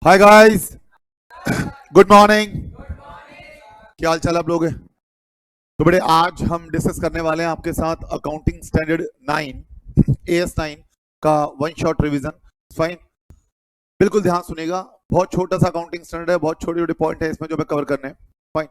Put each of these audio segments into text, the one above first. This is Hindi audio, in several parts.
Hi guys, good morning. क्या हाल चाल आप लोग हैं? तो बड़े आज हम डिस्कस करने वाले हैं आपके साथ अकाउंटिंग स्टैंडर्ड 9 AS9 का वन शॉट रिवीजन। फाइन, बिल्कुल ध्यान सुनेगा। बहुत छोटा सा अकाउंटिंग स्टैंडर्ड है, बहुत छोटे छोटे पॉइंट है इसमें जो मैं कवर करने हैं। फाइन,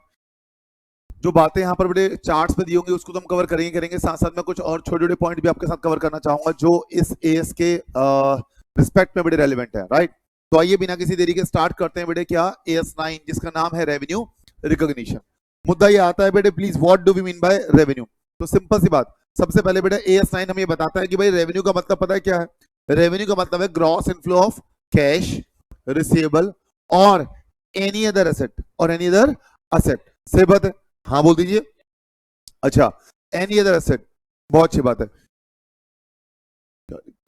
जो बातें यहाँ पर बड़े चार्ट्स पे दी होंगी उसको तो हम कवर करेंगे साथ साथ में कुछ और छोटे छोटे पॉइंट भी आपके साथ कवर करना चाहूंगा जो इस एएस के रिस्पेक्ट में बड़े रेलिवेंट है। राइट, तो आइए बिना किसी देरी के स्टार्ट करते हैं बेटे। क्या AS9 जिसका नाम है रेवेन्यू रिकॉग्निशन। मुद्दा ये आता है बेटे, please what do we mean by revenue. तो सिंपल सी बात, सबसे पहले बेटा AS9 हमें बताता है कि भाई रेवेन्यू का मतलब पता है क्या है? रेवेन्यू का मतलब है gross inflow of cash, receivable और एनी अदर एसेट और एनी अदर असेट। से बात है? हाँ बोल दीजिए। अच्छा, एनी अदर एसेट, बहुत अच्छी बात है।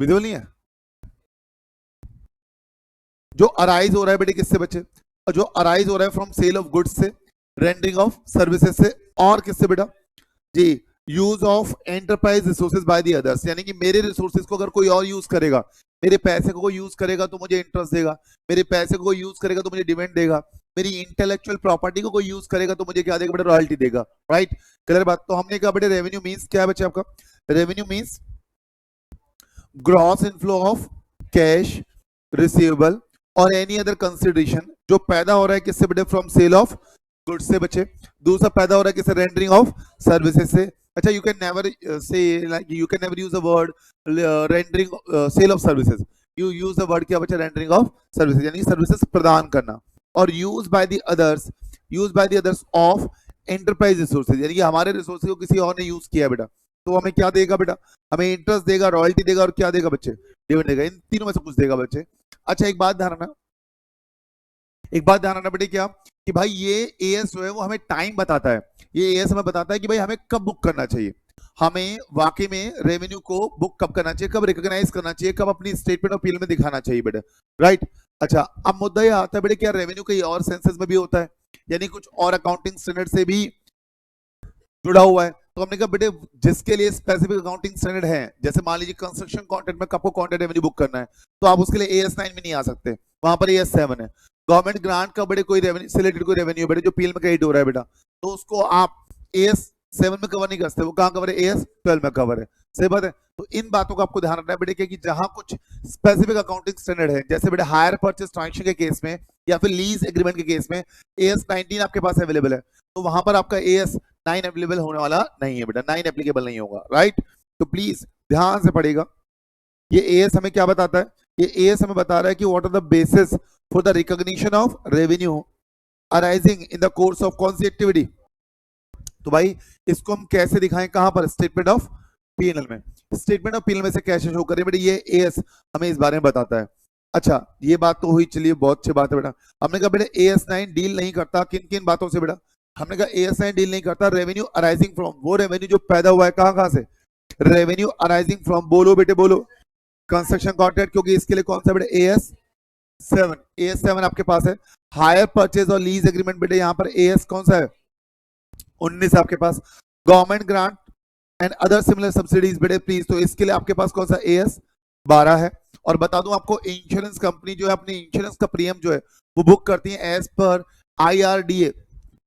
विजुअल नहीं है? जो अराइज हो रहा है बेटे किससे बच्चे? जो अराइज हो रहा है फ्रॉम सेल ऑफ गुड्स से, रेंडरिंग ऑफ सर्विसेज से, और किससे बेटा जी? Use of enterprise resources by the others, यानी कि मेरे रिसोर्सेज को अगर कोई और यूज करेगा, मेरे पैसे को कोई यूज करेगा तो मुझे इंटरेस्ट देगा, मेरे पैसे को कोई यूज करेगा तो मुझे डिविडेंड देगा, मेरी इंटेलेक्चुअल प्रॉपर्टी को कोई यूज करेगा तो मुझे क्या देगा बेटा? रॉयल्टी देगा। राइट, क्लियर बात। तो हमने कहा बेटे रेवेन्यू मींस क्या है बच्चे आपका? Revenue means gross inflow of cash, receivable और एनी अदर कंसिडरेशन जो पैदा हो रहा है किससे बेटे? फ्रॉम सेल ऑफ गुड्स से बच्चे। दूसरा पैदा हो रहा है किससे? रेंडरिंग ऑफ सर्विसेज से। अच्छा, you can never say like you can never use a word rendering sale of services, you use the word क्या बच्चा? रेंडरिंग ऑफ सर्विसेज, यानी सर्विसेज प्रदान करना। और use by the others of enterprise resources, यानी कि हमारे रिसोर्सेज को किसी और ने यूज किया बेटा, तो हमें क्या देगा बेटा? हमें इंटरेस्ट देगा, रॉयल्टी देगा और क्या देगा बच्चे? डिविडेंड देगा। इन तीनों में से कुछ देगा बच्चे। अच्छा, एक बात ध्यान रखना बेटे, क्या कि भाई ये एएस जो है वो हमें टाइम बताता है। ये एएस हमें बताता है कि भाई हमें कब बुक करना चाहिए, हमें वाकई में रेवेन्यू को बुक कब करना चाहिए, कब रिकॉग्नाइज करना चाहिए, कब अपनी स्टेटमेंट ऑफ पीएल में दिखाना चाहिए बेटे। राइट। अच्छा, अब मुद्दा ये आता है बेटे, क्या रेवेन्यू कई और सेंसेस में भी होता है, यानी कुछ और अकाउंटिंग स्टैंडर्ड से भी जुड़ा हुआ है। तो हमने कहा बेटे जिसके लिए स्पेसिफिक अकाउंटिंग स्टैंडर्ड है, जैसे मान लीजिए कंस्ट्रक्शन कॉन्ट्रैक्ट में आपको कॉन्ट्रैक्ट रेवेन्यू बुक करना है, तो आप उसके लिए AS9 में नहीं आ सकते, वहां पर AS7 है। गवर्नमेंट ग्रांट का बड़े कोई रेवेन्यू से रिलेटेड कोई रेवेन्यू बेटे जो पीएल में क्रेडिट हो रहा है बेटा, तो उसको आप AS7 में कवर नहीं कर सकते, वो कहां कवर है? AS12 में कवर है। सही बात है। तो इन बातों का आपको ध्यान रखना है बेटे कि जहां कुछ स्पेसिफिक अकाउंटिंग स्टैंडर्ड है, जैसे बेटे हायर परचेस ट्रांजेक्शन के केस में या फिर लीज एग्रीमेंट के केस में AS19 आपके पास अवेलेबल है, तो वहां पर आपका AS9 अवेलेबल होने वाला नहीं है बेटा, 9 एप्लीकेबल नहीं होगा। राइट, तो प्लीज ध्यान से पढ़ेगा। ये AS हमें क्या बताता है? ये AS हमें बता रहा है कि what are the basis for the recognition of revenue arising in the course of कौन सी एक्टिविटी? तो भाई इसको हम कैसे दिखाएं? कहां पर? स्टेटमेंट ऑफ पीएनएल में। स्टेटमेंट ऑफ पीएनएल में से कैसे शो करें बेटा? ये AS हमें इस बारे में बताता है। अच्छा, ये बात तो हुई, चलिए बहुत अच्छी बात है बेटा। हमने कहा बेटा AS9 डील नहीं करता किन किन बातों से बेटा? हमने कहा AS9 डील नहीं करता रेवेन्यू अराइजिंग फ्रॉम, वो रेवेन्यू जो पैदा हुआ है कहां कहां से? रेवेन्यू अराइजिंग फ्रॉम, बोलो बेटे बोलो, कंस्ट्रक्शन कॉन्ट्रैक्ट, क्योंकि इसके लिए कौन सा बेटे? AS7 आपके पास है। हायर परचेज और लीज एग्रीमेंट बेटे यहाँ पर AS कौन सा है? 19 आपके पास। Government grant and other similar subsidies बेटे प्लीज, तो इसके लिए आपके पास कौन सा? AS12 है। और बता दूं आपको, इंश्योरेंस कंपनी जो है अपनी इंश्योरेंस का प्रीमियम जो है वो बुक करती है as per IRDA,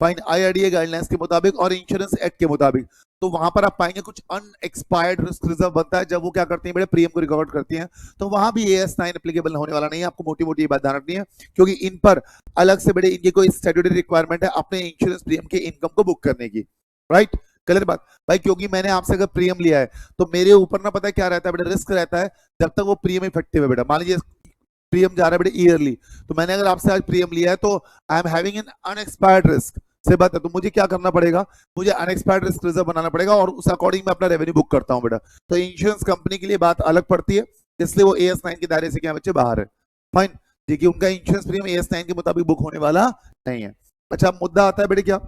fine, IRDA guidelines के मुताबिक और इंश्योरेंस एक्ट के मुताबिक। तो वहां पर आप पाएंगे कुछ अनएक्सपायर्ड रिस्क रिजर्व बनता है जब वो क्या करती है बेटे? प्रीमियम को रिकवर करती हैं, तो वहां भी AS9 एप्लीकेबल होने वाला नहीं है। आपको मोटी मोटी बात ध्यान रखनी है, क्योंकि इन पर अलग से बेटे इनकी कोई स्टैट्यूटरी रिक्वायरमेंट है अपने इंश्योरेंस प्रीमियम के इनकम को बुक करने की। राइट, क्लियर बात भाई, क्योंकि मैंने आपसे अगर प्रीमियम लिया है तो मेरे ऊपर ना पता है क्या रहता है बेटा? रिस्क रहता है जब तक वो प्रीमियम इफेक्टिव है बेटा। मान लीजिए प्रीमियम जा रहा है बेटा ईयरली, तो मैंने अगर आपसे आज प्रीमियम लिया है तो I am having an unexpired risk. से बात है, तो मुझे क्या करना पड़ेगा? मुझे अनएक्सपायर्ड रिस्क रिजर्व बनाना पड़ेगा और उस अकॉर्डिंग मैं अपना रेवेन्यू बुक करता हूं बेटा। तो इंश्योरेंस कंपनी के लिए बात अलग पड़ती है, इसलिए वो AS9 के दायरे से क्या बच्चे बाहर है। फाइन, देखिए उनका इंश्योरेंस प्रीमियम AS9 के मुताबिक बुक होने वाला नहीं है। अच्छा, मुद्दा आता है बेटे, क्या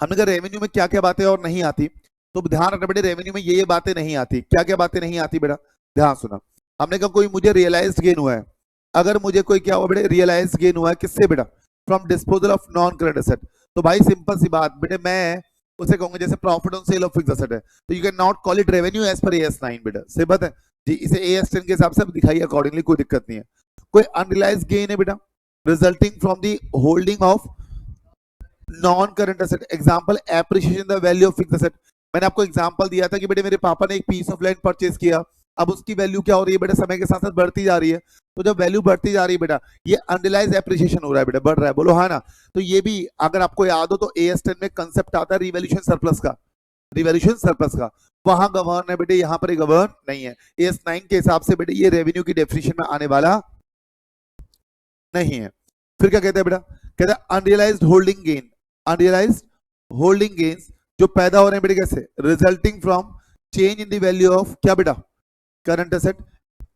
हमने कहा रेवेन्यू में क्या क्या बातें और नहीं आती, तो ध्यान रखना बेटे रेवेन्यू में ये बातें नहीं आती। क्या क्या बातें नहीं आती बेटा? ध्यान सुना। हमने कहा कोई मुझे रियलाइज्ड गेन हुआ है, अगर मुझे कोई क्या हुआ बेटे? रियलाइज्ड गेन हुआ है किससे बेटा? From disposal of non current asset. तो भाई सिंपल सी बात बेटे, मैं उसे कहूंगा जैसे profit on sale of fixed asset है, तो you can not call it revenue as per AS9 बेटा। से बात है जी, इसे AS10 के हिसाब से दिखाइए अकॉर्डिंगली, कोई दिक्कत नहीं है। कोई अनरियलाइज गेन है बेटा resulting from the holding of non current asset, example appreciation the value of fixed asset. मैंने आपको एग्जांपल दिया था कि बेटे मेरे पापा ने एक पीस ऑफ लैंड परचेज किया, अब उसकी वैल्यू क्या हो रही है बेटा, समय के साथ साथ बढ़ती जा रही है। तो जब वैल्यू बढ़ती जा रही है बेटा, ये अनरियलाइज एप्रिसिएशन हो रहा है बेटा, बढ़ रहा है, बोलो हाँ ना। तो ये भी अगर आपको याद हो तो AS10 में कंसेप्ट आता है रिवैल्यूएशन सरप्लस का, रिवैल्यूएशन सरप्लस का, वहां गवर्न है बेटे, यहाँ पर गवर्न नहीं है। AS9 के हिसाब से बेटे ये रेवेन्यू की डेफिनेशन में आने वाला नहीं है। फिर क्या कहते हैं बेटा, कहते हैं unrealised holding gain, unrealised holding gains जो पैदा हो रहे हैं बेटे कैसे, resulting from change in the value of क्या बेटा, करंट एसेट।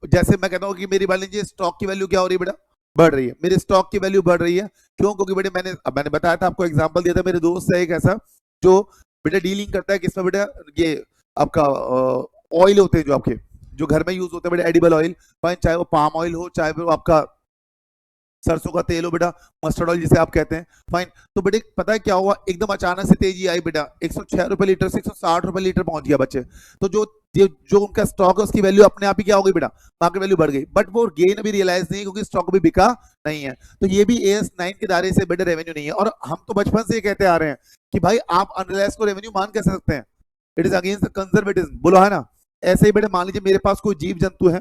जैसे मैं कहता हूं कि मेरी मान लीजिए स्टॉक की वैल्यू क्या हो रही है बेटा, बढ़ रही है, मेरे स्टॉक की वैल्यू बढ़ रही है, क्यों, क्योंकि बेटे मैंने बताया था आपको, एग्जांपल दिया था, मेरे दोस्त है एक ऐसा जो बेटा डीलिंग करता है किसमें बेटा, ये आपका ऑयल होते हैं जो आपके जो घर में यूज होते हैं बेटा, एडिबल ऑयल, चाहे वो पाम ऑयल हो, चाहे वो आपका सरसों का तेल हो बेटा, मस्टर्ड ऑयल जिसे आप कहते हैं, फाइन। तो बेटे पता है क्या हुआ, एकदम अचानक से तेजी आई बेटा, 106 रुपए लीटर से 160 रुपए लीटर पहुंच गया बच्चे। तो जो उनका स्टॉक है उसकी वैल्यू अपने आप ही क्या हो गई बेटा, मार्केट वैल्यू बढ़ गई, बट वो गेन अभी रियलाइज नहीं क्योंकि स्टॉक भी बिका नहीं है। तो ये भी AS9 के दायरे से बेटा रेवेन्यू नहीं है। और हम तो बचपन से ये कहते आ रहे हैं कि भाई आप अनरियलाइज को रेवेन्यू मान कैसे सकते हैं, it is against the conservatism, बोलो है ना। ऐसे ही बेटे मान लीजिए मेरे पास कोई जीव जंतु है,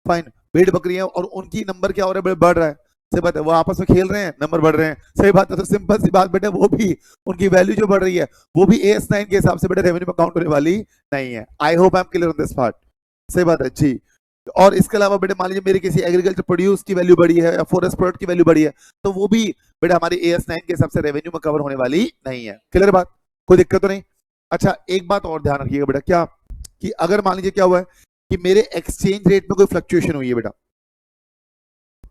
फाइन, भेड़ बकरियां, और उनकी नंबर क्या हो रहा है, बढ़ रहा है, सही बात है, वो आपस में खेल रहे हैं, नंबर बढ़ रहे हैं, सही बात है। तो सिंपल सी बात बेटा, वो भी उनकी वैल्यू जो बढ़ रही है वो भी AS9 के हिसाब से बेटा रेवेन्यू में काउंट होने वाली नहीं है। I hope I am clear on this part, सही बात है जी। और इसके अलावा बेटा मान लीजिए मेरी किसी एग्रीकल्चर प्रोड्यूस की वैल्यू बढ़ी है या फॉरेस्ट प्रोडक्ट की वैल्यू बढ़ी है, तो वो भी बेटा हमारी AS9 के हिसाब से रेवेन्यू में कवर होने वाली नहीं है। क्लियर बात, कोई दिक्कत तो नहीं। अच्छा एक बात और ध्यान रखिएगा बेटा, क्या कि अगर मान लीजिए क्या हुआ है कि मेरे एक्सचेंज रेट में कोई फ्लक्चुएशन हुई है बेटा,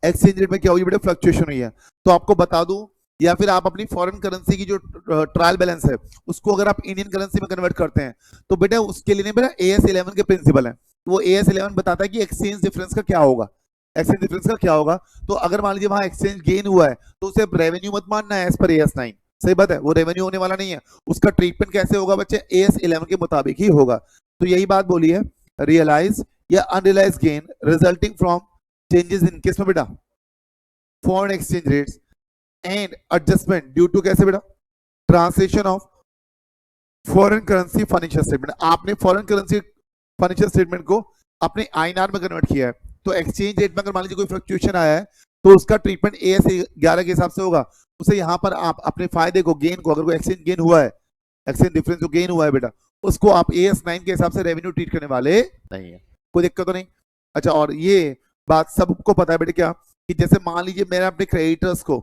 एक्सचेंज रेट में क्या हुई बेटा, फ्लक्चुएशन हुई है, तो आपको बता दूं, या फिर आप अपनी फॉरेन करेंसी की जो ट्रायल बैलेंस है उसको अगर आप इंडियन करेंसी में कन्वर्ट करते हैं, तो बेटा उसके लिए बेटा AS11 के प्रिंसिपल है, वो AS11 बताता है कि एक्सचेंज डिफरेंस का क्या होगा, एक्सचेंज डिफरेंस का क्या होगा। तो अगर मान लीजिए वहां एक्सचेंज गेन हुआ है तो उसे रेवेन्यू मत मानना है एज पर AS9, सही बात है, वो रेवेन्यू होने वाला नहीं है। उसका ट्रीटमेंट कैसे होगा बच्चे, AS11 के मुताबिक ही होगा। तो यही बात बोली है, रियलाइज या unrealise gain resulting from changes in किसमें बेटा, foreign exchange rates and adjustment due to कैसे बेटा, translation of foreign currency financial statement. आपने फॉरेन करेंसी फाइनेंशियल स्टेटमेंट को अपने INR में कन्वर्ट किया है, तो एक्सचेंज रेट में अगर मान लीजिए कोई फ्लक्चुएशन आया है तो उसका ट्रीटमेंट AS11 के हिसाब से होगा। उसे यहाँ पर आप अपने फायदे को, गेन को, अगर कोई एक्सचेंज गेन हुआ है, एक्सचेंज डिफरेंस जो गेन हुआ है बेटा, उसको आप AS9 के हिसाब से रेवेन्यू ट्रीट करने वाले नहीं है, कोई दिक्कत तो नहीं। अच्छा और ये बात सबको पता है बेटे क्या, कि जैसे मान लीजिए मैंने अपने क्रेडिटर्स को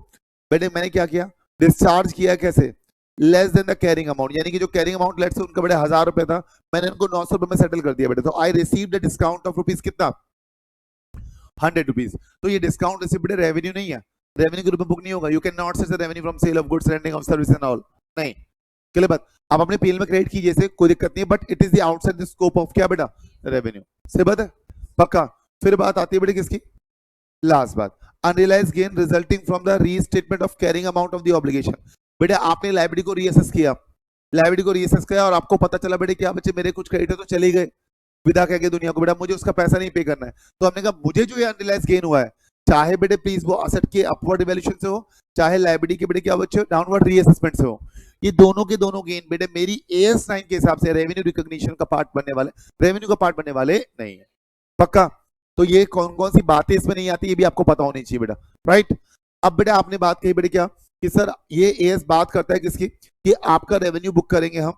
बेटे मैंने क्या किया, डिस्चार्ज किया कैसे, less than the carrying amount, यानी कि जो कैरिंग अमाउंट लेट्स से उनका बेटे 1000 रुपए था, मैंने उनको 900 रुपए में सेटल कर दिया बेटे, तो I received the discount of rupees कितना, 100 रुपीज। तो ये डिस्काउंट रिसीव बेटे रेवेन्यू नहीं है, रेवेन्यू के रूप में बुक नहीं होगा। You can not say revenue from sale of goods, renting of service and all, नहीं, क्लियर बात। आप अपने PL में क्रेडिट कीजिए से कोई दिक्कत नहीं है, but it is the outside the scope of क्या बेटा, रेवेन्यू, सही बात है, पक्का। फिर बात आती है बेटे किसकी, लास्ट बात, unrealised gain resulting from the restatement of carrying amount of the obligation. बेटे आपने लायबिलिटी को रीअसेस किया, लायबिलिटी को रीअसेस किया और आपको पता चला बेटे क्या बच्चे मेरे कुछ क्रेडिटर तो चले गए विदा कह के दुनिया को, बेटा मुझे उसका पैसा नहीं पे करना है। तो हमने कहा मुझे जो ये अनरियलाइज्ड गेन हुआ है, चाहे बेटे प्लीज वो असेट के अपवर्ड इवैल्यूएशन से हो, चाहे लायबिलिटी के बेटे क्या बच्चे डाउनवर्ड रीअसेसमेंट से हो, ये दोनों के दोनों गेन बेटे मेरी AS9 के हिसाब से रेवेन्यू रिकॉग्निशन का पार्ट बनने वाले, रेवेन्यू का पार्ट बनने वाले नहीं है, पक्का। तो ये कौन कौन सी बातें इसमें नहीं आती ये भी आपको पता होनी चाहिए बेटा, राइट। अब बेटा आपने बात कही बेटे क्या कि सर ये AS बात करता है किसकी, कि आपका रेवेन्यू बुक करेंगे हम,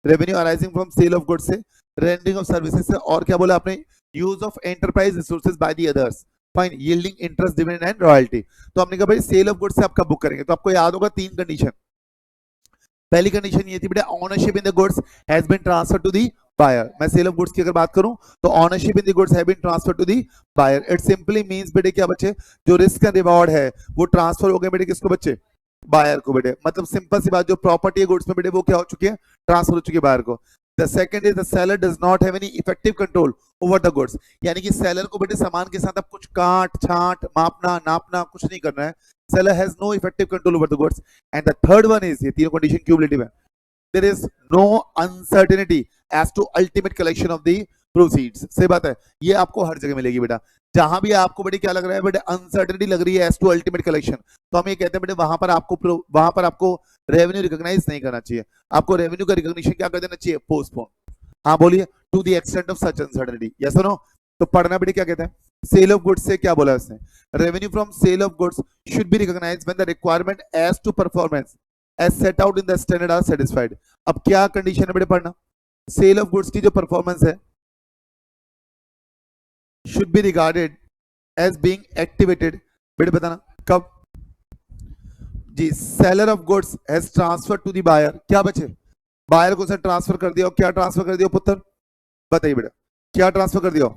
revenue arising from sale of goods से, रेंटिंग ऑफ सर्विसेज से, और क्या बोला आपने, use of enterprise resources by the others, fine, yielding interest, dividend and royalty. तो हमने कहा भाई सेल ऑफ गुड्स से आपका बुक करेंगे, तो आपको याद होगा 3 कंडीशन। पहली कंडीशन ये थी बेटा ownership in the goods has been transfer to the buyer. मैं सेल ऑफ गुड्स की अगर बात करूं तो ownership in the goods have been transfer to the buyer. It simply means बेटे क्या बच्चे, जो रिस्क एंड रिवॉर्ड है वो ट्रांसफर हो गए बेटे किसको बच्चे, बायर को बेटे। मतलब सिंपल सी बात, जो प्रॉपर्टी है गुड्स में बेटे वो क्या हो चुकी है, ट्रांसफर हो चुकी है बायर को। The second is the seller does not have any effective control over the goods, यानी कि सेलर को बेटे सामान के साथ अब कुछ काट छांट मापना नापना कुछ नहीं करना है, seller has no effective control over the goods. And the third one is, ये तीनों condition cumulative है, there is no uncertainty as to ultimate collection of the proceeds. सही बात है, ये आपको हर जगह मिलेगी बेटा। जहां भी आपको बेटे क्या लग रहा है बेटे, अनसर्टेनिटी लग रही है एज टू अल्टीमेट कलेक्शन, तो हम ये कहते हैं बेटे वहां पर आपको रेवेन्यू रिकॉग्नाइज नहीं करना चाहिए, आपको रेवेन्यू का रिकॉग्निशन क्या कर देना चाहिए, पोस्टपोन। हाँ बोलिए, to the extent of such uncertainty, yes और नो। तो पढ़ना बेटे क्या कहते हैं, सेल ऑफ गुड्स से क्या बोला उसने, revenue from sale of goods should be recognised when the requirement as to performance as set out in the standard are satisfied. अब क्या कंडीशन है बेटे, पढ़ना, सेल ऑफ गुड्स की जो परफॉर्मेंस है should be regarded as being activated, बेटे बताना कब जी, seller of goods has transfer to the buyer, क्या बचे, बायर को से ट्रांसफर कर दिया, क्या ट्रांसफर कर दिया पुत्र, बताइए बेटा, क्या ट्रांसफर कर दिया,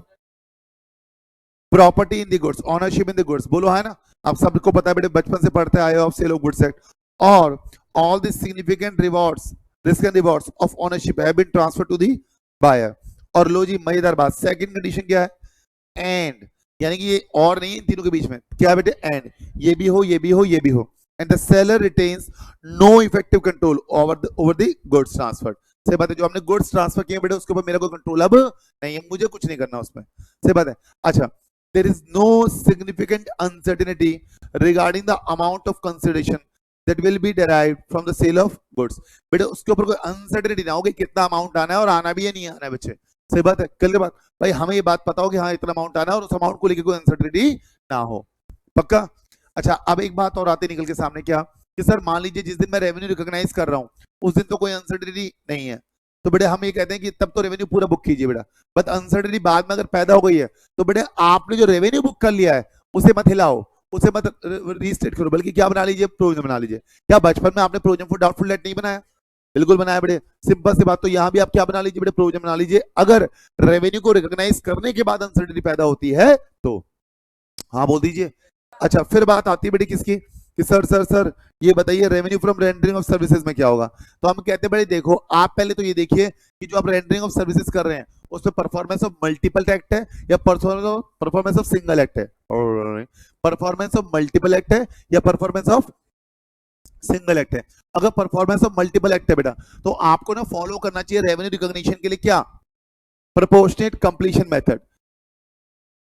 property in the goods, ownership in the goods, बोलो है ना, आप सबको पता है बेटे, बचपन से पढ़ते आए हो आप सेल ऑफ गुड्स एक्ट, और all the significant rewards, risk and rewards of ownership have been transfer to the buyer. और लो जी मजेदार बात, सेकंड कंडीशन क्या है, एंड, यानी कि ये और नहीं, इन तीनों के बीच में क्या है बेटे, एंड, ये भी हो ये भी हो ये भी हो, and the seller retains no effective control over the goods transferred. सही बात है, जो हमने गुड्स ट्रांसफर किए बेटे उसके ऊपर मेरा कोई कंट्रोल अब नहीं है, मुझे कुछ नहीं करना उसमें। सही बात है। अच्छा, there is no significant uncertainty regarding the amount of consideration that will be derived from the sale of goods। बेटे उसके ऊपर कोई अनसर्टेनिटी ना हो कि कितना अमाउंट आना है और आना भी है नहीं आना है बच्चे। सही बात है, कल के बाद भाई हमें ये बात पता हो कि हाँ इतना अमाउंट आना है और उस अमाउंट को लेकर कोई अनसर्टेनिटी ना हो, पक्का। अच्छा, अब एक बात और आती निकल के सामने, क्या कि सर मान लीजिए जिस दिन मैं रेवेन्यू रिकॉग्नाइज कर रहा हूँ उस दिन तो कोई अनसर्टेनिटी नहीं है, तो बेटे हम ये कहते हैं कि तब तो रेवेन्यू पूरा बुक कीजिए बेटा, बट अनसर्टेनिटी बाद में अगर पैदा हो गई है तो बेटे आपने जो रेवेन्यू बुक कर लिया है उसे मत हिलाओ, उसे मत रीस्टेट करो, बल्कि क्या बना लीजिए, प्रोविजन बना लीजिए। क्या बचपन में आपने प्रोविजन फॉर डाउटफुल डेट नहीं बनाया, बिल्कुल बनाया बेटे, सिंपल सी बात। तो यहां भी आप क्या बना लीजिए बेटे, प्रोविजन बना लीजिए, अगर रेवेन्यू को रिकॉग्नाइज करने के बाद अनसर्टेनिटी पैदा होती है तो, हाँ बोल दीजिए। अच्छा, फिर बात आती है बेटे किसकी, कि सर ये बताइए revenue from rendering of services में क्या होगा। तो हम कहते हैं बेटे देखो, आप पहले तो ये देखिए कि जो आप रेंडरिंग ऑफ सर्विसेज कर रहे हैं उसमें परफॉर्मेंस ऑफ मल्टीपल एक्ट है या परफॉर्मेंस ऑफ सिंगल एक्ट है, और परफॉर्मेंस ऑफ मल्टीपल एक्ट है या परफॉर्मेंस ऑफ सिंगल एक्ट है। अगर परफॉर्मेंस ऑफ मल्टीपल एक्ट है बेटा तो आपको ना फॉलो करना चाहिए रेवेन्यू रिकॉग्निशन के लिए क्या, प्रोपोर्शनेट कंप्लीशन मेथड।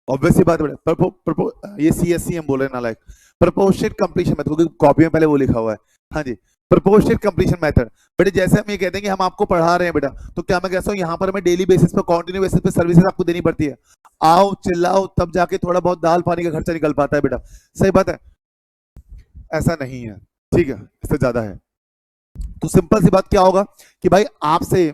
ऑब्वियसली बात है, ये सीएससी हम बोल रहे हैं नालायक, प्रोपोर्शनेट कंप्लीशन मेथड, क्योंकि कॉपी में पहले वो लिखा हुआ है। हाँ जी, प्रोपोर्शनेट कंप्लीशन मेथड। बेटे जैसे हम ये कहते हैं कि हम आपको पढ़ा रहे हैं बेटा, तो क्या मैं कहता हूँ यहाँ पर हमें डेली बेसिस पे, कंटिन्यू बेसिस पे सर्विसेज आपको देनी पड़ती है, आओ चिल्लाओ तब जाके थोड़ा बहुत दाल पानी का खर्चा निकल पाता है बेटा। सही बात है, ऐसा नहीं है, ठीक है, इससे ज्यादा है। तो सिंपल सी बात क्या होगा कि भाई आपसे,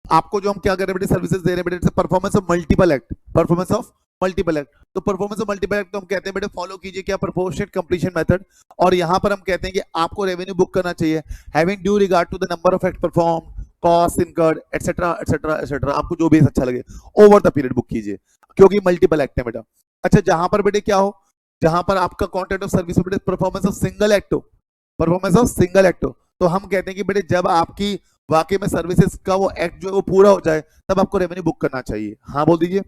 आपको जो हम क्या कर रहे हैं बेटे, सर्विसेज दे रहे हैं बेटे, performance of multiple act, performance of multiple act. तो परफॉर्मेंस ऑफ मल्टीपल एक्ट तो हम कहते हैं बेटे फॉलो कीजिए क्या, प्रोपोर्शनेट कंप्लीशन मेथड। और यहां पर हम कहते हैं कि आपको रेवेन्यू बुक करना चाहिए having due regard to the number of act perform, cost incurred etcetera etcetera etcetera, आपको जो भी अच्छा लगे ओवर द पीरियड बुक कीजिए, क्योंकि मल्टीपल एक्ट है बेटा। अच्छा, जहां पर बेटे क्या हो, जहां पर आपका कॉन्ट्रैक्ट ऑफ सर्विस बेटे परफॉर्मेंस ऑफ सिंगल एक्ट हो, परफॉर्मेंस ऑफ सिंगल एक्ट हो, तो हम कहते हैं कि बेटे जब आपकी वाकई में सर्विसेज का वो एक्ट जो है वो पूरा हो जाए तब आपको रेवेन्यू बुक करना चाहिए। हाँ बोल दीजिए।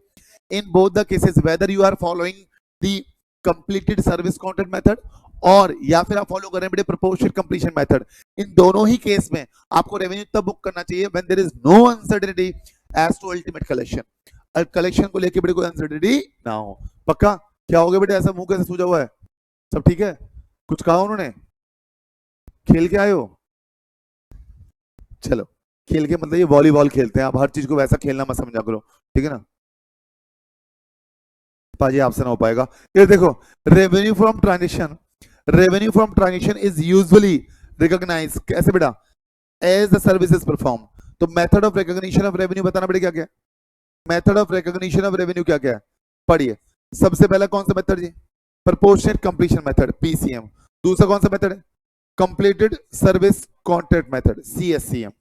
In both the cases whether you are following the completed service contract method और या फिर आप फॉलो कर रहे हैं बेटे प्रोपोर्शनेट कंप्लीशन मेथड, इन दोनों ही केस में आपको रेवेन्यू तब बुक करना चाहिए when there is no uncertainty as to ultimate collection, collection को लेके बेटे कोई अनसर्टेनिटी ना हो, पक्का। क्या हो गया बेटे, ऐसा मुंह कैसे सूजा हुआ है, सब ठीक है, कुछ कहा उन्होंने, खेल के आए हो, चलो खेल के मतलब ये वॉलीबॉल खेलते हैं, आप हर चीज को वैसा खेलना मत समझा करो, ठीक है ना, पाजी आपसे ना हो पाएगा। ये देखो, revenue from transaction, revenue from transaction is usually recognize कैसे बेटा, एज द सर्विसेज परफॉर्म। तो method of recognition of revenue बताना बेटा क्या क्या है, method of recognition of revenue क्या क्या है, पढ़िए। सबसे पहला कौन सा मेथड जी, प्रोपोर्शनेट कंप्लीशन मेथड पीसीएम। दूसरा कौन सा मेथड है, completed service contract method CSCM,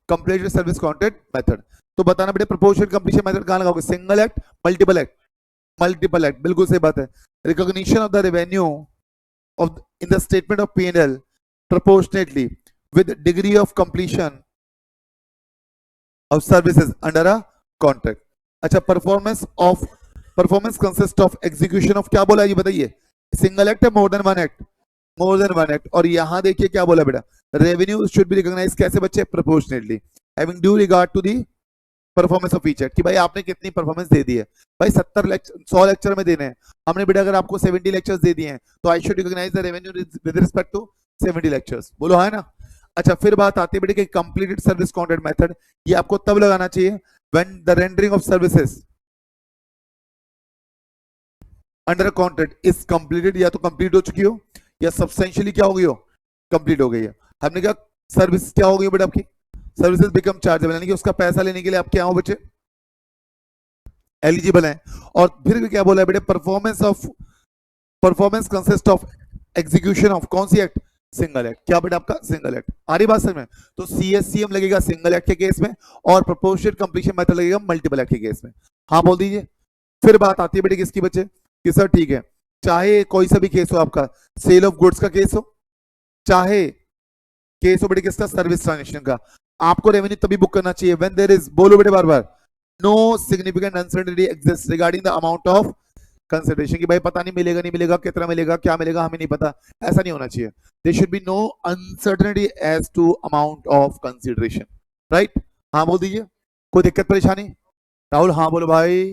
completed service contract method. तो बताना बेटे प्रोपोर्शनेट कंप्लीशन मेथड कहां लगाओगे, single act multiple act, multiple act, बिल्कुल सही बात है। Recognition of the revenue of in the statement of P&L proportionately with degree of completion of services under a contract। अच्छा, performance consist of execution of क्या बोला ये बताइए, सिंगल एक्ट है more than one act, more than one act. और यहां देखिए क्या बोला बेटा, रेवेन्यू शुड बी रिकॉग्नाइज कैसे बच्चे, proportionately having due regard to the performance of each कि भाई आपने कितनी परफॉर्मेंस दे दी है। भाई 70 लेक्चर 100 लेक्चर में देने हैं, हमने बेटा अगर आपको 70 लेक्चर्स दे दिए हैं तो I should recognise the revenue with respect to 70 lectures. बोलो है ना। अच्छा फिर बात आती है बेटे कि कंप्लीटेड सर्विस कॉन्ट्रैक्ट मेथड, ये आपको तब लगाना चाहिए when the rendering of services under contract is completed, या तो कंप्लीट हो चुकी हो या सब्सटेंशियली क्या हो गई हो, कंप्लीट हो गई है। हमने कहा सर्विस क्या हो गई बेटा आपकी, सर्विसेज बिकम चार्जेबल, यानी कि उसका पैसा लेने के लिए आप क्या हो बच्चे, एलिजिबल हैं। और फिर क्या बोला है बेटे, performance consist of execution of कौन सी एक्ट, सिंगल एक्ट। क्या बेटा आपका सिंगल एक्ट, आ रही बात समझ में। तो सीएससीएम लगेगा सिंगल एक्ट के केस में और प्रोपोर्शनेट कंप्लीशन मेथड लगेगा मल्टीपल एक्ट के केस में। हाँ बोल दीजिए। फिर बात आती है बेटे किसकी बच्चे कि सर ठीक है, चाहे कोई सा भी केस हो आपका, सेल ऑफ गुड्स का केस हो, चाहे केस हो बेटे किसका, सर्विस ट्रांजेक्शन का, आपको रेवेन्यू तभी बुक करना चाहिए व्हेन देयर इज, बोलो बेटे बार बार, no significant uncertainty exist regarding the amount of consideration, कि भाई पता नहीं मिलेगा नहीं मिलेगा, कितना मिलेगा क्या मिलेगा हमें नहीं पता, ऐसा नहीं होना चाहिए। There should be no uncertainty as to amount of consideration, right. हाँ बोल दीजिए, कोई दिक्कत परेशानी। राहुल हाँ बोलो भाई,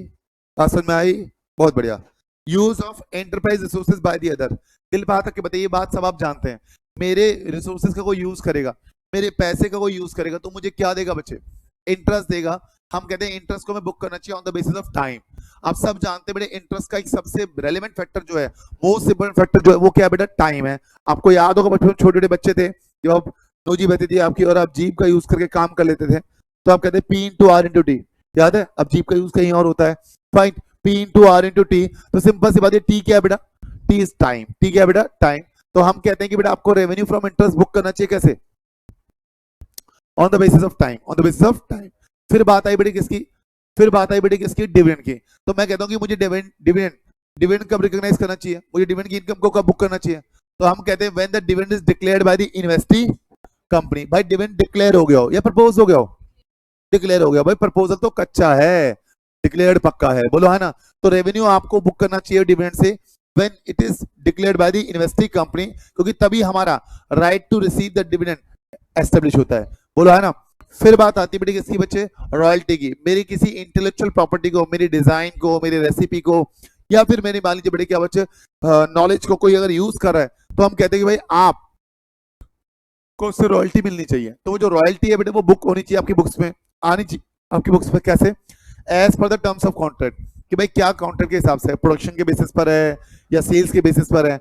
बात समझ में आई, बहुत बढ़िया। Use of enterprise resources by the other, दिल बात है कि बताइए, बात सब आप जानते हैं, मेरे रिसोर्सेज का कोई यूज करेगा, मेरे पैसे का कोई यूज करेगा तो मुझे क्या देगा बच्चे, इंटरेस्ट देगा। हम कहते हैं इंटरेस्ट को मैं बुक करना चाहिए on the basis of time. आप सब जानते हैं बेटे इंटरेस्ट का एक सबसे रेलेवेंट फैक्टर जो है, मोस्ट इंपोर्टेंट फैक्टर जो है वो क्या है बेटा, टाइम है। आपको याद होगा बचपन में छोटे छोटे बच्चे थे, जब आप नोजी बहती थी आपकी और आप जीप का यूज करके काम कर लेते थे, तो आप कहते हैं P into R into T, याद है। अब जीप का यूज कहीं और होता है, fine, P into R into T, तो सिंपल सी बात है, टी क्या है बेटा, टी इज टाइम, टी क्या है बेटा, टाइम। तो हम कहते हैं कि बेटा आपको रेवेन्यू फ्रॉम इंटरेस्ट बुक करना चाहिए कैसे, on the basis of time, on the basis of time. फिर बात आई बेटे किसकी, फिर बात आई बेटे किसकी, डिविडेंड की। तो मैं कहता हूं कि मुझे डिविडेंड कब रिकॉग्नाइज करना चाहिए, मुझे डिविडेंड की इनकम को कब बुक करना चाहिए, तो हम कहते हैं when the dividend is declared by the investee company. भाई डिविडेंड डिक्लेयर हो गया हो या प्रपोज हो गया हो, डिक्लेयर हो गया, भाई प्रपोजल तो कच्चा है, डिक्लेयर्ड पक्का है, बोलो है ना। तो रेवेन्यू आपको बुक करना चाहिए डिविडेंड से when it is declared by the investing company, क्योंकि तभी हमारा right to receive the dividend establish होता है, बोलो है ना। फिर बात आती है बेटे किसकी बच्चे, रॉयल्टी की। मेरी किसी इंटेलेक्चुअल प्रॉपर्टी को, मेरी डिजाइन को, मेरी रेसिपी को, या फिर मेरी मान लीजिए बेटे क्या बच्चे नॉलेज को कोई अगर यूज कर रहा है, तो हम कहते हैं कि भाई आप को उससे रॉयल्टी मिलनी चाहिए। तो वो जो रॉयल्टी है बेटे वो बुक होनी चाहिए आपकी बुक्स में, आनी चाहिए आपकी बुक्स में। कैसे, as per the terms of contract, कि भाई क्या कॉन्ट्रैक्ट के हिसाब से, प्रोडक्शन के बेसिस पर है या सेल्स के बेसिस पर है,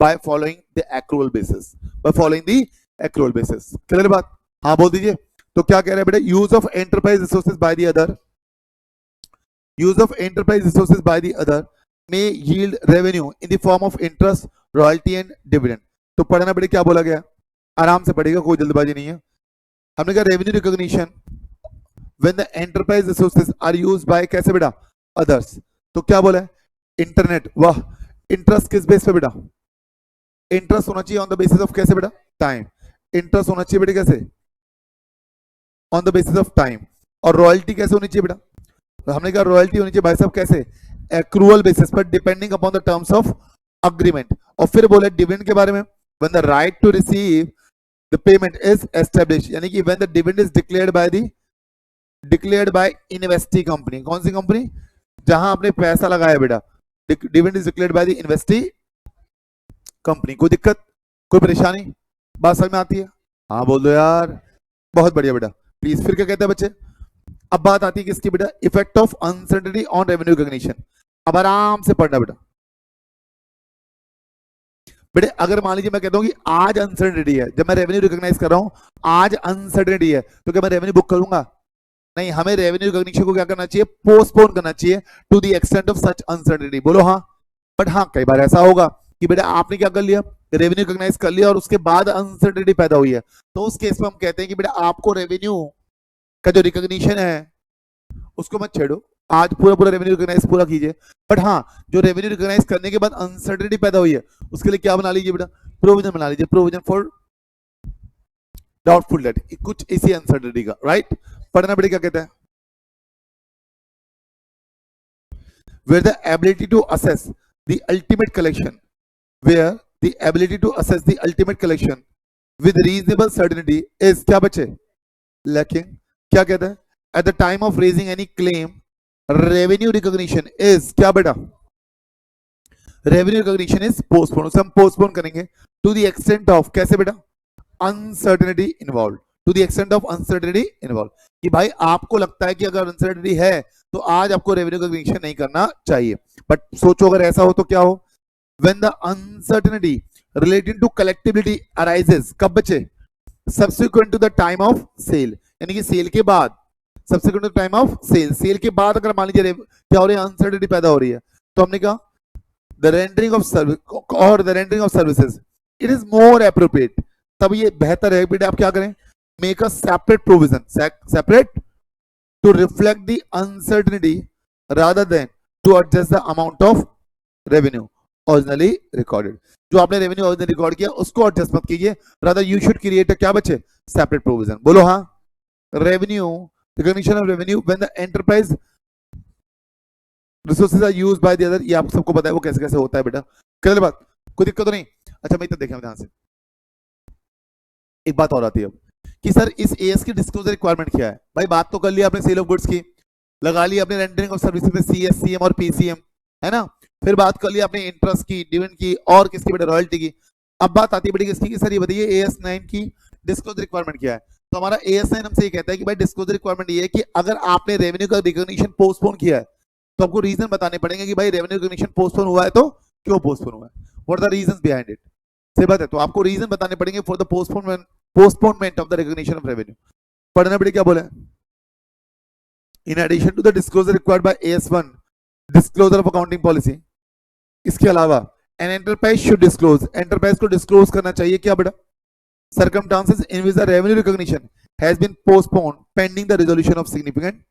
by following the accrual basis, by following the accrual basis. Clear बात, हाँ बोल दीजिए। तो क्या कह रहे हैं बेटा, use of enterprise resources by the other, use of enterprise resources by the other may yield revenue in the form of interest, royalty and dividend. तो पढ़ना बेटे क्या बोला गया, आराम से पढ़ेगा, कोई जल्दबाजी नहीं है। हमने कहा revenue recognition when the enterprise resources are used by कैसे बेटा, अदर्स। तो क्या बोला है, इंटरनेट, वाह। इंटरेस्ट किस बेस पे बेटा, इंटरेस्ट होना चाहिए ऑन द बेसिस ऑफ कैसे बेटा, टाइम। इंटरेस्ट होना चाहिए बेटे कैसे, on the basis of time. और रॉयल्टी कैसे होनी चाहिए बेटा, तो हमने कहा रॉयल्टी होनी चाहिए भाई साहब कैसे, एक्रूअल बेसिस पर, depending upon the terms of agreement. और फिर बोले डिविडेंड के बारे में, when the right to receive the payment is established, यानी कि when the dividend is declared by investee company. कौन सी कंपनी, जहां आपने पैसा लगाया बेटा, dividend is declared by the investee company. कोई दिक्कत, कोई परेशानी, बात समझ में आती है, हाँ बोल दो यार, बहुत बढ़िया बेटा प्लीज। फिर क्या कहते हैं बच्चे, अब बात आती है किसकी बेटा, effect of uncertainty on revenue recognition. अब आराम से पढ़ना बेटा, बेटे अगर मान लीजिए मैं कहता हूं कि आज अनसर्टेनिटी है, जब मैं रेवेन्यू रिकॉग्नाइज कर रहा हूं, आज अनसर्टेनिटी है, तो क्या मैं रेवेन्यू बुक करूंगा, नहीं। हमें रेवेन्यू रिकॉग्निशन को क्या करना चाहिए, पोस्टपोन करना चाहिए to the extent of such uncertainty, बोलो हाँ। बट हाँ कई बार ऐसा होगा कि बेटा आपने क्या कर लिया, रेवेन्यू रिकॉग्नाइज कर लिया और उसके बाद अनसर्टेनिटी पैदा हुई है, तो उस केस में हम कहते हैं कि बेटा आपको रेवेन्यू का जो रिकॉग्निशन है उसको मत छेड़ो, आज पूरा पूरा रेवेन्यू रिकॉग्नाइज पूरा कीजिए। बट हाँ जो रेवेन्यू रिकॉग्नाइज करने के बाद अनसर्टेनिटी पैदा हुई है, उसके लिए क्या बना लीजिए बेटा, प्रोविजन बना लीजिए, प्रोविजन फॉर डाउटफुल डेट, कुछ इसी अनसर्टेनिटी का, राइट। पढ़ना बेटा क्या कहते हैं, where the ability to assess the ultimate collection, where the ability to assess the ultimate collection with reasonable certainty is क्या बच्चे, lacking। क्या कहते हैं, at the time of raising any claim revenue recognition is क्या बेटा, रेवेन्यू रिकॉग्निशन इज पोस्टपोन, उसे हम पोस्टपोन करेंगे टू द एक्सटेंट ऑफ, कैसे बेटा, uncertainty involve, to the extent of uncertainty involve, कि भाई आपको लगता है कि अगर अनसर्टेनिटी है तो आज आपको रेवेन्यू रिकॉग्निशन नहीं करना चाहिए, बट सोचो अगर ऐसा हो तो क्या हो, when the uncertainty related to collectibility arises, कब बचे, subsequent to the time of sale, यानी कि सेल के बाद, subsequent to time of sale, sale के बाद अगर मान लीजिए क्या हो रही है, अनसर्टेनिटी पैदा हो रही है, तो हमने कहा the rendering of service or the rendering of services, it is more appropriate, तब ये बेहतर है बेटा आप क्या करें, make a separate provision, separate to reflect the uncertainty rather than to adjust the amount of revenue originally recorded, जो आपने रेवेन्यू originally रिकॉर्ड किया उसको एडजस्ट मत कीजिए, rather you should create a क्या बचे, separate provision, बोलो हाँ, revenue recognition of revenue when the enterprise resources are used by the other, ये आप सबको पता है वो कैसे कैसे होता है बेटा, क्लियर बात, कोई दिक्कत तो नहीं। अच्छा मैं इतना देखें ध्यान से, एक बात और आती है अब कि सर इस एएस की डिस्क्लोजर रिक्वायरमेंट क्या है, भाई बात तो कर लिया आपने सेल ऑफ गुड्स की, लगा लिया आपने रेंडरिंग ऑफ सर्विसेज में सीएस, सीएम और पीसीएम, है ना, फिर बात कर लिया आपने इंटरेस्ट की, डिविडेंड की और किसकी बेटा, रॉयल्टी की। अब बात आती है बेटा किसकी, कि सर ये बताइए एएस 9 की डिस्क्लोजर रिक्वायरमेंट क्या है, तो हमारा एएस 9 हमसे ये कहता है कि भाई डिस्क्लोजर रिक्वायरमेंट ये है कि अगर आपने रेवेन्यू का रिकॉग्निशन पोस्टपोन किया है तो आपको रीजन बताने पड़ेंगे कि भाई रेवेन्यू रिकॉग्निशन पोस्टपोन हुआ है तो क्यों पोस्टपोन हुआ है, what are the reasons behind it, सही बात है, तो आपको रीजन बताने पड़ेंगे for the postponement of the recognition of revenue. पढ़ना पड़े क्या बोला, in addition to the disclosure required by AS1 disclosure of accounting policy, इसके अलावा an enterprise should disclose, enterprise को डिस्क्लोज करना चाहिए क्या बेटा, circumstances in which the revenue recognition has been postponed pending the resolution of significant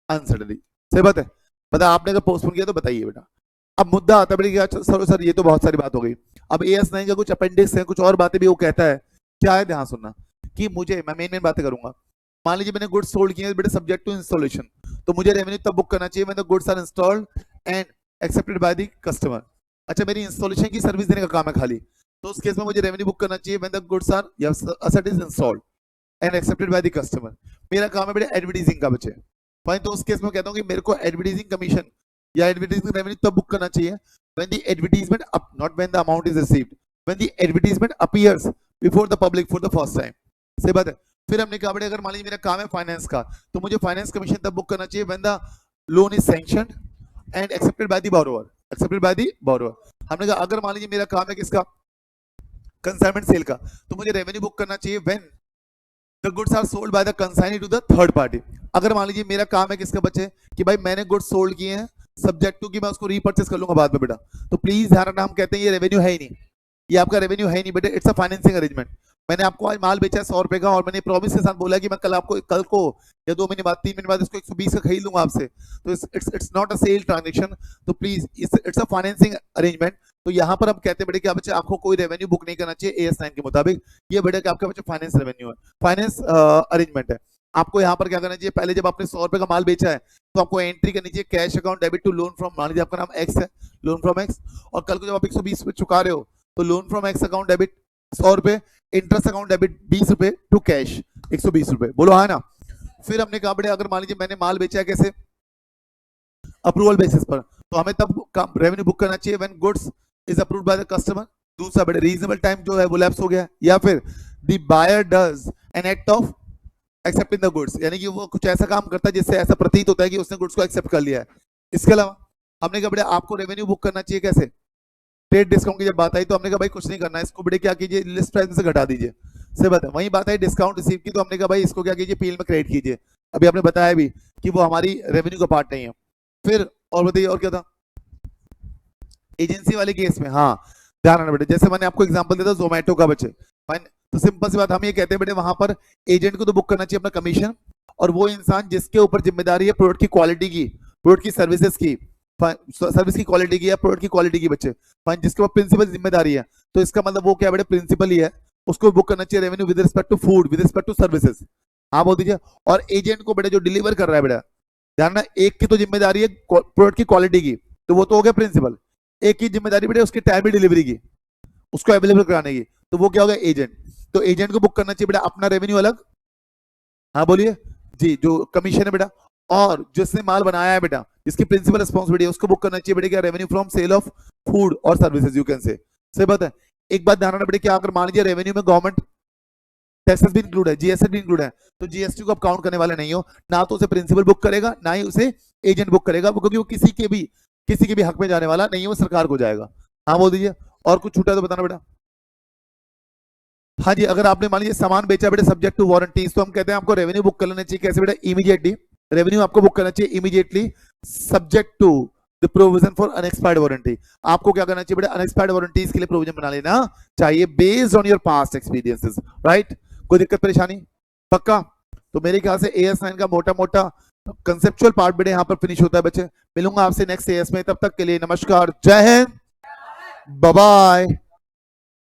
uncertainty, सही बात है, पता आपने अगर पोस्टपोन किया तो बताइए बेटा। अब मुद्दा आता है बेटा कि सर ये तो बहुत सारी बात हो गई, अब AS9 का कुछ अपेंडिक्स है, कुछ और बातें भी वो कहता है, क्या है ध्यान सुनना, कि मुझे मैं मेन बातें करूंगा, मान लीजिए मैंने गुड्स सोल्ड किए बेटा सब्जेक्ट टू इंस्टॉलेशन, तो मुझे रेवेन्यू तब बुक करना चाहिए when the goods are installed and accepted by the customer. अच्छा मेरी इंस्टॉलेशन की सर्विस देने का काम है खाली, तो उस केस में मुझे रेवेन्यू बुक करना चाहिए when the goods are asset is installed and accepted by the customer. मेरा काम है बेटा एडवर्टाइजिंग का बचे, फाइन, तो उस केस में कहता हूं कि मेरे को एडवर्टाइजिंग कमीशन या एडवर्टाइजिंग रेवेन्यू तब बुक करना चाहिए when the advertisement up, not when the amount is received, when the advertisement appears before the public for the first time, सही बात है। फिर हमने कहा बेटा अगर मान लीजिए मेरा काम है फाइनेंस का, तो मुझे फाइनेंस कमीशन तब बुक करना चाहिए when the loan is sanctioned and accepted by the borrower, accepted by the borrower. हमने कहा अगर मान लीजिए मेरा काम है किसका, कंसाइनमेंट सेल का, तो मुझे रेवेन्यू बुक करना चाहिए when the goods are sold by the consignee to the third party. अगर मान लीजिए मेरा काम है किसका बच्चे, कि भाई मैंने गुड्स सोल्ड किए हैं सब्जेक्ट टू कि मैं उसको रीपर्चेस कर लूंगा बाद में बेटा, तो प्लीज ध्यान रखना, हम कहते हैं ये रेवेन्यू है ही नहीं, ये आपका रेवेन्यू है ही नहीं बेटा, इट्स अ फाइनेंसिंग अरेंजमेंट। मैंने आपको आज माल बेचा है 100 रुपए का और मैंने प्रॉमिस के साथ बोला कि मैं कल आपको, कल को या 2 महीने बाद 3 महीने बाद इसको 120 का खरीद लूंगा आपसे, तो it's not a sale transaction, तो please it's a financing arrangement. तो यहाँ पर हम कहते हैं बेटे कि बच्चे आपको कोई रेवेन्यू बुक नहीं करना चाहिए AS9 के मुताबिक, ये बेटा कि आपका बच्चे फाइनेंस रेवेन्यू है, फाइनेंस अरेंजमेंट है। आपको यहाँ पर क्या करना चाहिए, पहले जब आपने 100 रुपए का माल बेचा है तो आपको एंट्री करनी चाहिए cash account debit to loan from, मान लीजिए आपका नाम एक्स है, लोन फ्रॉम एक्स, और कल को जब आप 120 रुपए चुका रहे हो तो loan from x account debit 100 रुपए, इंटरेस्ट अकाउंट डेबिट 20 रुपए टू कैश 120 रुपए, बोलो हाँ ना। फिर हमने कहा बेटे अगर मान लीजिए मैंने माल बेचा है कैसे, अप्रूवल बेसिस पर, तो हमें तब रेवेन्यू बुक करना चाहिए when goods is approved by the customer. दूसरा बेटे रीजनेबल टाइम जो है वो लैप्स हो गया, या फिर the buyer does an act of accepting the goods, यानी कि वो कुछ ऐसा काम करता है जिससे ऐसा प्रतीत होता है कि उसने गुड्स को एक्सेप्ट कर लिया है। इसके अलावा हमने कहा बेटे आपको रेवेन्यू बुक करना चाहिए कैसे, ट्रेड डिस्काउंट की जब बात आई तो हमने कहा भाई कुछ नहीं करना है, इसको बेटे क्या कीजिए लिस्ट प्राइस में से घटा दीजिए, सही बात है। वही बात है डिस्काउंट रिसीव की, तो हमने कहा भाई इसको क्या कीजिए पीएल में क्रेडिट कीजिए, अभी आपने बताया भी कि वो हमारी रेवेन्यू का पार्ट नहीं है। फिर और बताइए और क्या था एजेंसी वाले केस में, हाँ ध्यान रखना बेटे, जैसे मैंने आपको एग्जांपल दिया था जोमेटो का बच्चे, फाइन, तो सिंपल सी बात हम ये कहते हैं बेटे वहां पर एजेंट को तो बुक करना चाहिए अपना कमीशन, और वो इंसान जिसके ऊपर जिम्मेदारी है प्रोडक्ट की क्वालिटी की, प्रोडक्ट की सर्विसेज की, सर्विस की क्वालिटी की या प्रोडक्ट की क्वालिटी की बच्चे, फाइन, जिसके ऊपर प्रिंसिपल जिम्मेदारी है, तो इसका मतलब वो क्या बेटे प्रिंसिपल ही है, उसको बुक करना चाहिए revenue with respect to food, with respect to services, हाँ बोल दीजिए। और एजेंट को बेटे जो डिलीवर कर रहा है बेटा, ध्यान ना, एक की तो जिम्मेदारी है प्रोडक्ट की क्वालिटी की, तो वो तो हो गया प्रिंसिपल, एक की जिम्मेदारी बेटे उसकी टाइम डिलीवरी की, उसको अवेलेबल कराने की, तो वो क्या होगा एजेंट। तो एजेंट को बुक करना चाहिए बेटा अपना रेवेन्यू अलग, हाँ बोलिए, जी जो कमीशन है बेटा, और जिसने माल बनाया है बेटा, जिसकी प्रिंसिपल रिस्पॉन्सिबिलिटी है, उसको बुक करना चाहिए बेटा क्या, revenue from sale of food और सर्विसेज यू कैन से। सही बात है। एक बात ध्यान रखना बेटा, क्या अगर मान लीजिए रेवेन्यू में गवर्नमेंट टैक्सेस भी इंक्लूड है, जीएसटी भी इंक्लूड है, तो जीएसटी को आप काउंट करने वाले नहीं हो, ना तो उसे प्रिंसिपल बुक करेगा, ना ही उसे एजेंट बुक करेगा, क्योंकि वो किसी के भी हक में जाने वाला नहीं है, वो सरकार को जाएगा। हाँ बोल दीजिए, और कुछ छूटा तो बताना बेटा। हाँ जी, अगर आपने मान लीजिए सामान बेचा बेटा सब्जेक्ट टू वारंटीज, तो हम कहते हैं आपको रेवेन्यू बुक कर लेना चाहिए, कैसे बेटा, इमीडिएटली। रेवेन्यू आपको बुक करना चाहिए immediately, subject to the provision for unexpired warranty. आपको क्या करना चाहिए बेटा, अनएक्सपायर्ड वारंटीज के लिए प्रोविजन बना लेना चाहिए based on your past experiences, right. कोई दिक्कत परेशानी, पक्का। तो मेरे ख्याल से AS9 का मोटा मोटा कंसेप्चुअल पार्ट बेटे यहाँ पर फिनिश होता है बच्चे। मिलूंगा आपसे नेक्स्ट AS में, तब तक के लिए नमस्कार, जय हिंद, बाय बाय।